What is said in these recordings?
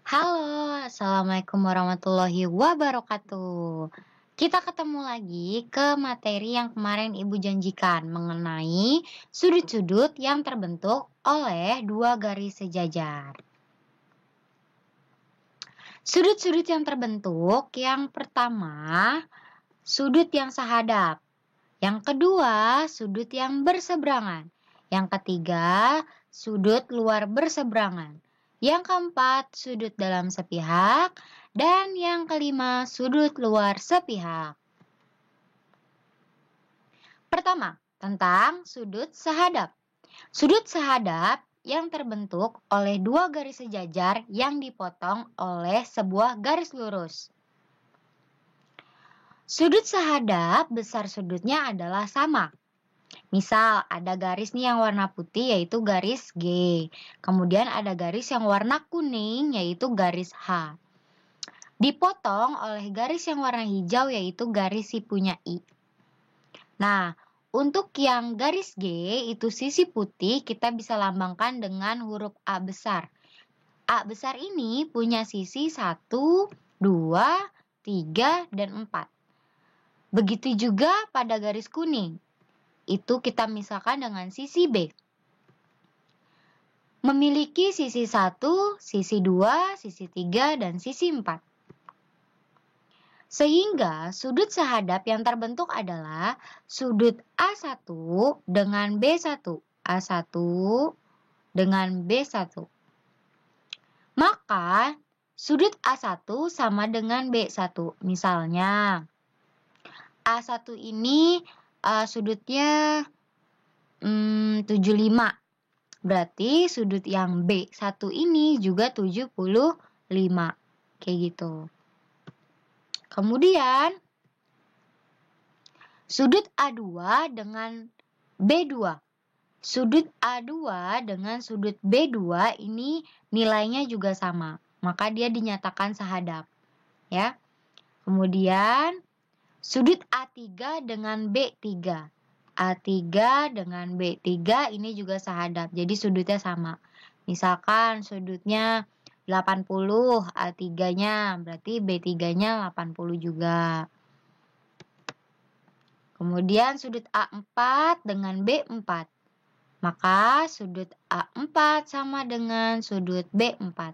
Halo, Assalamualaikum warahmatullahi wabarakatuh. Kita ketemu lagi ke materi yang kemarin Ibu janjikan mengenai sudut-sudut yang terbentuk oleh dua garis sejajar. Sudut-sudut yang terbentuk, yang pertama, sudut yang sahadap. Yang kedua, sudut yang berseberangan. Yang ketiga, sudut luar berseberangan. Yang keempat, sudut dalam sepihak. Dan yang kelima, sudut luar sepihak. Pertama, tentang sudut sahadap. Sudut sahadap yang terbentuk oleh dua garis sejajar yang dipotong oleh sebuah garis lurus. Sudut sahadap besar sudutnya adalah sama. Misal ada garis nih yang warna putih yaitu garis G. Kemudian ada garis yang warna kuning yaitu garis H. Dipotong oleh garis yang warna hijau yaitu garis sipunya I. Nah, untuk yang garis G itu sisi putih kita bisa lambangkan dengan huruf A besar. A besar ini punya sisi 1, 2, 3, dan 4. Begitu juga pada garis kuning. Itu kita misalkan dengan sisi B. Memiliki sisi 1, sisi 2, sisi 3, dan sisi 4. Sehingga sudut sahadap yang terbentuk adalah sudut A1 dengan B1. A1 dengan B1. Maka sudut A1 sama dengan B1. Misalnya A1 ini sudutnya 75. Berarti sudut yang B1 ini juga 75. Kayak gitu. Kemudian sudut A2 dengan B2. Sudut A2 dengan sudut B2 ini nilainya juga sama. Maka dia dinyatakan sahadap. Ya. Kemudian sudut A3 dengan B3. A3 dengan B3 ini juga sahadap. Jadi sudutnya sama. Misalkan sudutnya 80, A3-nya berarti B3-nya 80 juga. Kemudian sudut A4 dengan B4. Maka sudut A4 sama dengan sudut B4.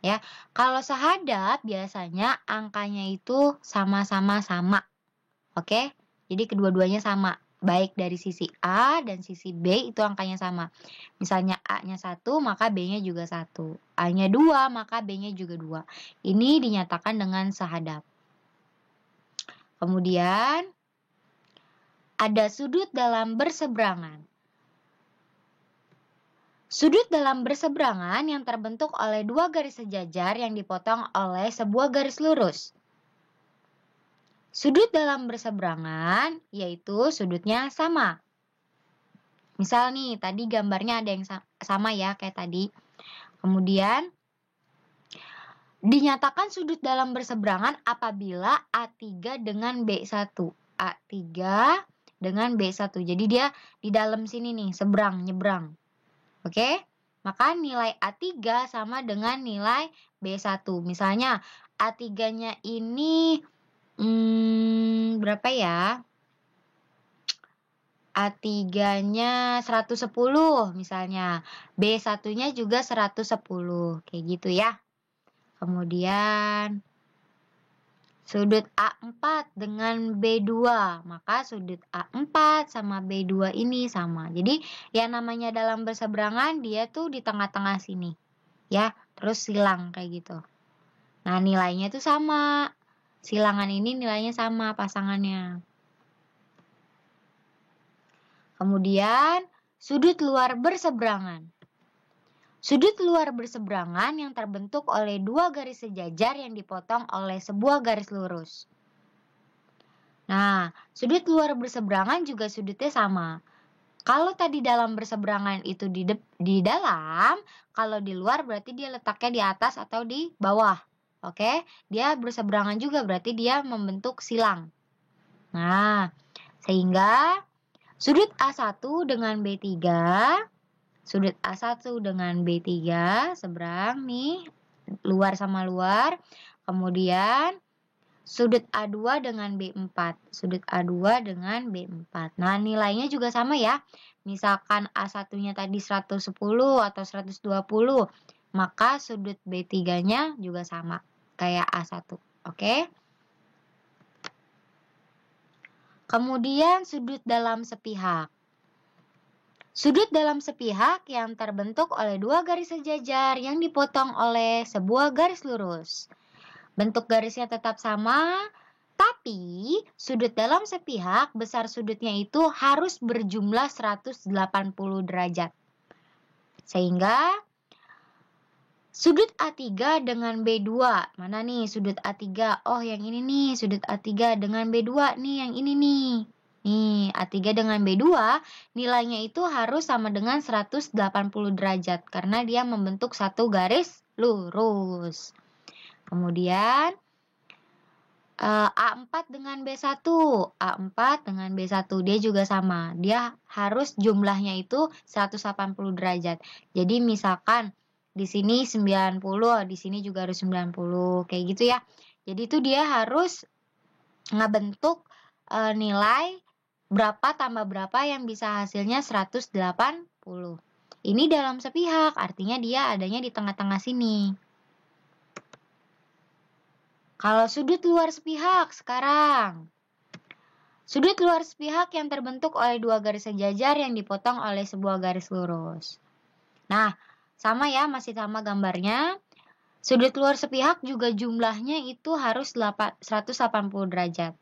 Ya, kalau sahadap biasanya angkanya itu sama-sama sama. Oke? Jadi kedua-duanya sama. Baik dari sisi A dan sisi B itu angkanya sama. Misalnya A-nya 1, maka B-nya juga 1. A-nya 2, maka B-nya juga 2. Ini dinyatakan dengan sahadap. Kemudian ada sudut dalam berseberangan. Sudut dalam berseberangan yang terbentuk oleh dua garis sejajar yang dipotong oleh sebuah garis lurus. Sudut dalam berseberangan yaitu sudutnya sama. Misal nih, tadi gambarnya ada yang sama ya kayak tadi. Kemudian dinyatakan sudut dalam berseberangan apabila A3 dengan B1. A3 dengan B1. Jadi dia di dalam sini nih, nyebrang. Oke? Maka nilai A3 sama dengan nilai B1. Misalnya A3-nya ini berapa ya? A3-nya 110 misalnya. B1-nya juga 110. Kayak gitu ya. Kemudian sudut A4 dengan B2. Maka sudut A4 sama B2 ini sama. Jadi yang namanya dalam berseberangan dia tuh di tengah-tengah sini. Ya, terus silang kayak gitu. Nah, nilainya tuh sama. Silangan ini nilainya sama pasangannya. Kemudian, sudut luar berseberangan. Sudut luar berseberangan yang terbentuk oleh dua garis sejajar yang dipotong oleh sebuah garis lurus. Nah, sudut luar berseberangan juga sudutnya sama. Kalau tadi dalam berseberangan itu di dalam, kalau di luar berarti dia letaknya di atas atau di bawah. Oke, dia berseberangan juga berarti dia membentuk silang. Nah, sehingga sudut A1 dengan B3, sudut A1 dengan B3 seberang nih. luar sama luar. Kemudian sudut A2 dengan B4. Sudut A2 dengan B4. Nah, nilainya juga sama ya. Misalkan A1-nya tadi 110 atau 120, maka sudut B3-nya juga sama kayak A1. Oke? Kemudian sudut dalam sepihak. Sudut dalam sepihak yang terbentuk oleh dua garis sejajar yang dipotong oleh sebuah garis lurus. Bentuk garisnya tetap sama, tapi sudut dalam sepihak besar sudutnya itu harus berjumlah 180 derajat. Sehingga sudut A3 dengan B2. Mana nih sudut A3? Oh, yang ini nih sudut A3 dengan B2 nih, yang ini nih. Nih, A3 dengan B2 nilainya itu harus sama dengan 180 derajat karena dia membentuk satu garis lurus. Kemudian A4 dengan B1. A4 dengan B1 dia juga sama. Dia harus jumlahnya itu 180 derajat. Jadi misalkan di sini 90, di sini juga harus 90. Kayak gitu ya. Jadi itu dia harus ngebentuk nilai berapa tambah berapa yang bisa hasilnya 180. Ini dalam sepihak, artinya dia adanya di tengah-tengah sini. Kalau sudut luar sepihak sekarang. Sudut luar sepihak yang terbentuk oleh dua garis sejajar yang dipotong oleh sebuah garis lurus. Nah, sama ya, masih sama gambarnya. Sudut luar sepihak juga jumlahnya itu harus 180 derajat.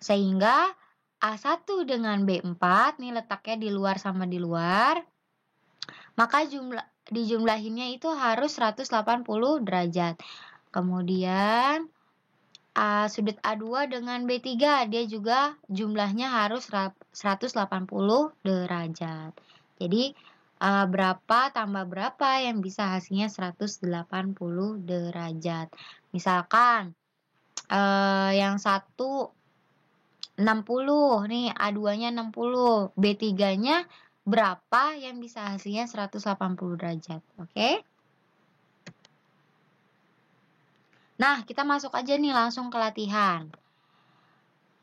Sehingga A1 dengan B4, nih letaknya di luar sama di luar, maka dijumlahinnya itu harus 180 derajat. Kemudian sudut A2 dengan B3, dia juga jumlahnya harus 180 derajat. Jadi berapa tambah berapa yang bisa hasilnya 180 derajat. Misalkan yang satu 60, nih A2-nya 60, B3-nya berapa yang bisa hasilnya 180 derajat. Oke? Nah, kita masuk aja nih langsung ke latihan.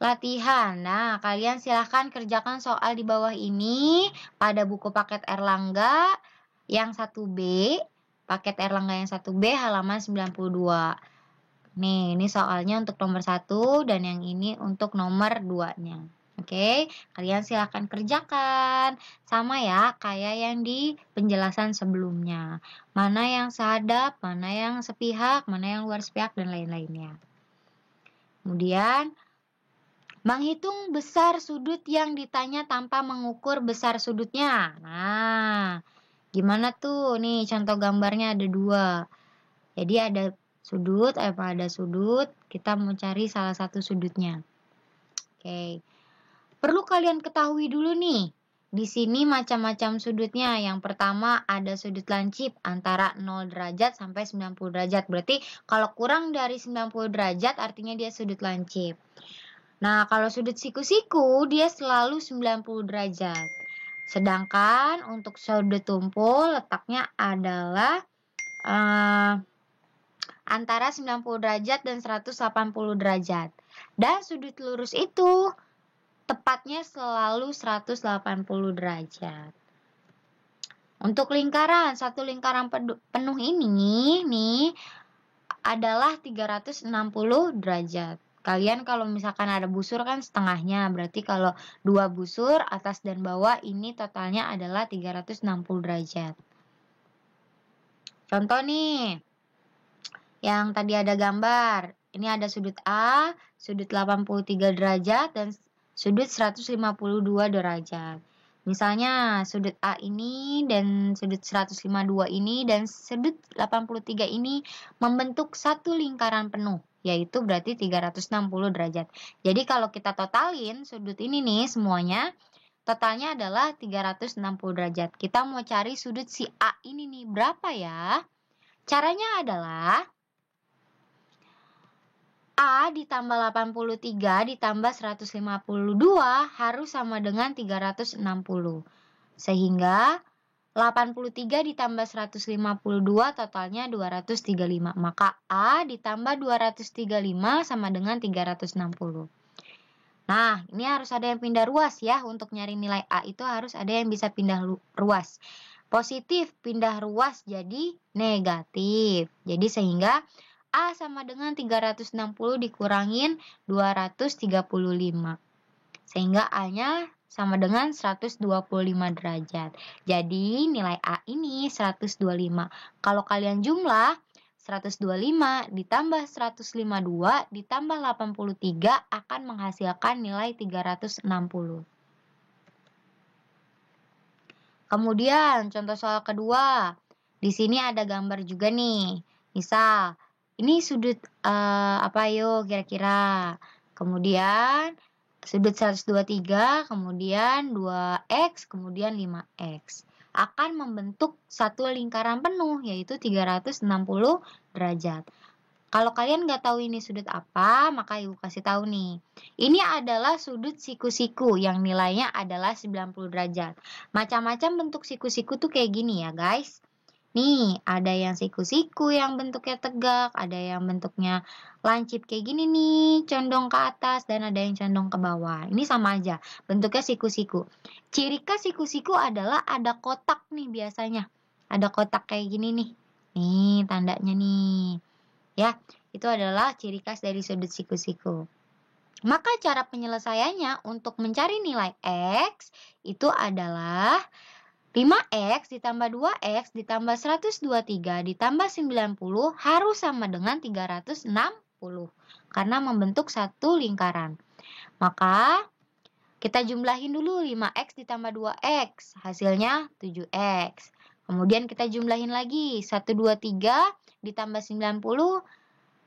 Latihan. Nah, kalian silahkan kerjakan soal di bawah ini pada buku paket Erlangga yang 1B. Paket Erlangga yang 1B halaman 92. Nih, ini soalnya untuk nomor 1 dan yang ini untuk nomor 2-nya. Oke, kalian silahkan kerjakan. Sama ya, kayak yang di penjelasan sebelumnya. Mana yang sehadap, mana yang sepihak, mana yang luar sepihak, dan lain-lainnya. Kemudian, menghitung besar sudut yang ditanya tanpa mengukur besar sudutnya. Nah, gimana tuh? Nih, contoh gambarnya ada 2. Jadi ada sudut, ada sudut, kita mau cari salah satu sudutnya. Oke. Perlu kalian ketahui dulu nih, di sini macam-macam sudutnya. Yang pertama ada sudut lancip antara 0 derajat sampai 90 derajat. Berarti kalau kurang dari 90 derajat artinya dia sudut lancip. Nah, kalau sudut siku-siku dia selalu 90 derajat. Sedangkan untuk sudut tumpul letaknya adalah antara 90 derajat dan 180 derajat. Dan sudut lurus itu tepatnya selalu 180 derajat. Untuk lingkaran, satu lingkaran penuh ini nih adalah 360 derajat. Kalian kalau misalkan ada busur kan setengahnya, berarti kalau 2 busur atas dan bawah ini totalnya adalah 360 derajat. Contoh nih, yang tadi ada gambar, ini ada sudut A, sudut 83 derajat, dan sudut 152 derajat. Misalnya sudut A ini dan sudut 152 ini dan sudut 83 ini membentuk satu lingkaran penuh, yaitu berarti 360 derajat. Jadi kalau kita totalin sudut ini nih semuanya, totalnya adalah 360 derajat. Kita mau cari sudut si A ini nih, berapa ya? Caranya adalah A ditambah 83 ditambah 152 harus sama dengan 360. Sehingga 83 ditambah 152 totalnya 235. Maka A ditambah 235 sama dengan 360. Nah, ini harus ada yang pindah ruas ya. Untuk nyari nilai A itu harus ada yang bisa pindah ruas. Positif pindah ruas jadi negatif. Jadi sehingga A sama dengan 360 dikurangin 235. Sehingga A-nya sama dengan 125 derajat. Jadi nilai A ini 125. Kalau kalian jumlah 125 ditambah 152 ditambah 83 akan menghasilkan nilai 360. Kemudian contoh soal kedua. Di sini ada gambar juga nih. Misal, ini sudut apa yuk kira-kira. Kemudian sudut 123, kemudian 2x, kemudian 5x. Akan membentuk satu lingkaran penuh, yaitu 360 derajat. Kalau kalian nggak tahu ini sudut apa, maka Ibu kasih tahu nih. Ini adalah sudut siku-siku yang nilainya adalah 90 derajat. Macam-macam bentuk siku-siku tuh kayak gini ya guys. Nih, ada yang siku-siku yang bentuknya tegak, ada yang bentuknya lancip kayak gini nih, condong ke atas, dan ada yang condong ke bawah. Ini sama aja, bentuknya siku-siku. Ciri khas siku-siku adalah ada kotak nih biasanya. Ada kotak kayak gini nih. Nih, tandanya nih. Ya, itu adalah ciri khas dari sudut siku-siku. Maka cara penyelesaiannya untuk mencari nilai X itu adalah 5x ditambah 2x ditambah 123 ditambah 90 harus sama dengan 360 karena membentuk satu lingkaran. Maka kita jumlahin dulu 5x ditambah 2x, hasilnya 7x. Kemudian kita jumlahin lagi 123 ditambah 90,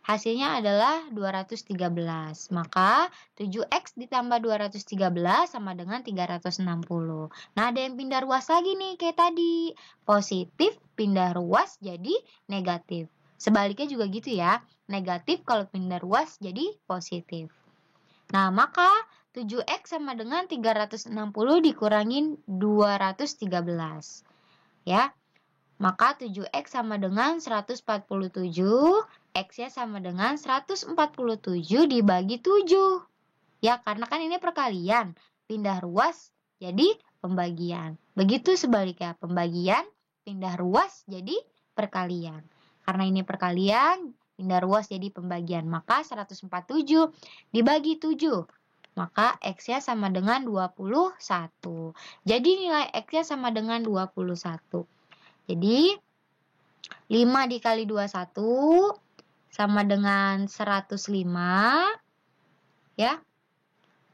hasilnya adalah 213. Maka 7x ditambah 213 sama dengan 360. Nah, ada yang pindah ruas lagi nih kayak tadi. Positif pindah ruas jadi negatif. Sebaliknya juga gitu ya. Negatif kalau pindah ruas jadi positif. Nah, maka 7x sama dengan 360 dikurangin 213. Ya. Maka 7x sama dengan 147. X-nya sama dengan 147 dibagi 7. Ya, karena kan ini perkalian. Pindah ruas jadi pembagian. Begitu sebaliknya, pembagian, pindah ruas jadi perkalian. Karena ini perkalian, pindah ruas jadi pembagian. Maka 147 dibagi 7. Maka X-nya sama dengan 21. Jadi nilai X-nya sama dengan 21. Jadi 5 dikali 21 sama dengan 105, ya.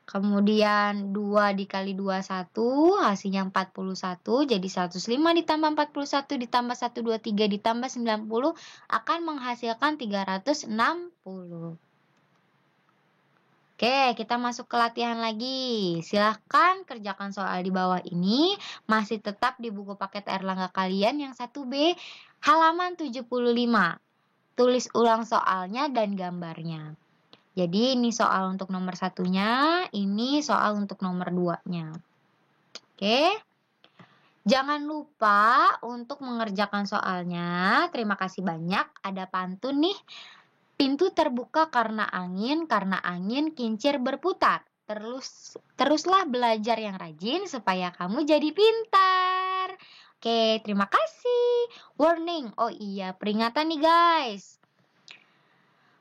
Kemudian 2 dikali 21, hasilnya 41, jadi 105 ditambah 41 ditambah 123 ditambah 90 akan menghasilkan 360. Oke, kita masuk ke latihan lagi. Silahkan kerjakan soal di bawah ini. Masih tetap di buku paket Erlangga kalian yang 1B, halaman 75. Tulis ulang soalnya dan gambarnya. Jadi ini soal untuk nomor 1-nya, ini soal untuk nomor 2-nya. Oke. Jangan lupa untuk mengerjakan soalnya. Terima kasih banyak. Ada pantun nih. Pintu terbuka karena angin kincir berputar. Teruslah belajar yang rajin supaya kamu jadi pintar. Oke, terima kasih. Warning, oh iya, peringatan nih guys.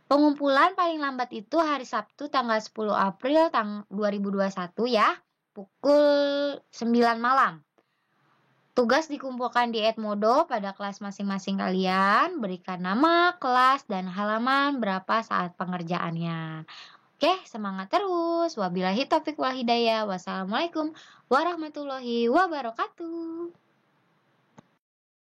Pengumpulan paling lambat itu hari Sabtu tanggal 10 April 2021 ya, pukul 9 malam. Tugas dikumpulkan di Edmodo pada kelas masing-masing kalian, berikan nama, kelas, dan halaman berapa saat pengerjaannya. Oke, semangat terus. Wabillahi taufiq wal hidayah. Wassalamualaikum warahmatullahi wabarakatuh.